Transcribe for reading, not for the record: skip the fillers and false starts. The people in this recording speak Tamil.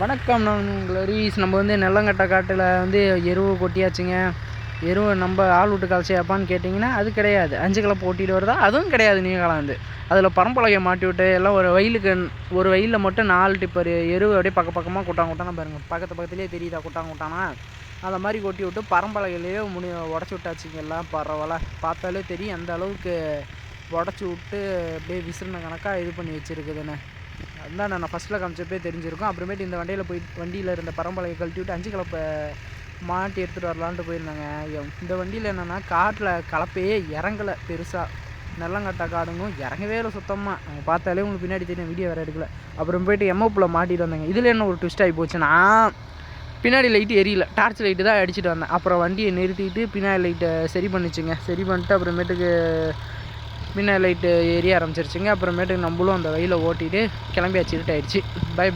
வணக்கம். நான் உங்கள் ஹரீஸ். நம்ம நெல்லங்கட்டை காட்டில் எருவு கொட்டியாச்சுங்க. எருவை நம்ம ஆள் விட்டு கலைச்சியாப்பான்னு கேட்டிங்கன்னா அது கிடையாது. 5 கலப்பு ஓட்டிட்டு வருதா, அதுவும் கிடையாது. காலம் அதில் பரம்பலகையை மாட்டி விட்டு எல்லாம் ஒரு வயலில் மட்டும் 4 டிப்பர் எருவு அப்படியே பக்கமாக கொட்டானா பாருங்கள். பக்கத்துலேயே தெரியுதா கொட்டானா அந்த மாதிரி கொட்டி விட்டு பரம்பலகையிலேயே உடச்சி விட்டாச்சுங்க. எல்லாம் பரவாயில்ல, பார்த்தாலே தெரியும் அந்த அளவுக்கு உடச்சி விட்டு அப்படியே விசிறின கணக்காக இது பண்ணி வச்சுருக்குதுன்னு. அதுதான் நான் ஃபஸ்ட்டில் காமிச்சப்பே தெரிஞ்சிருக்கும். அப்புறமேட்டு இந்த வண்டியில் இருந்த பரம்பலையை கழட்டி விட்டு 5 கலப்பை மாட்டி எடுத்துகிட்டு வரலான்ட்டு போயிருந்தாங்க. இந்த வண்டியில் என்னென்னா காட்டில் கலப்பையே இறங்கலை. பெருசாக நெல்லங்கட்டை காடுங்கும் இறங்கவே இல்லை சுத்தமாக. அவங்க பார்த்தாலே உங்களுக்கு பின்னாடி தெரியும், வீடியோ வேறு எடுக்கல. அப்புறம் போய்ட்டு எம்ஓப்பில் மாட்டிட்டு வந்தாங்க. இதில் என்ன ஒரு ட்விஸ்ட் ஆகி போச்சுன்னா, பின்னாடி லைட்டு எரியல, டார்ச் லைட்டு தான் அடிச்சுட்டு வந்தேன். அப்புறம் வண்டியை நிறுத்திட்டு பின்னாடி லைட்டை சரி பண்ணிச்சுங்க. சரி பண்ணிட்டு அப்புறமேட்டுக்கு பின்னாடி லைட்டு எரிய ஆரம்பிச்சிருச்சுங்க. அப்புறமேட்டுக்கு நம்மளும் அந்த வழியில் ஓட்டிகிட்டு கிளம்பியாச்சு. இருட்டாயிடுச்சு. பை.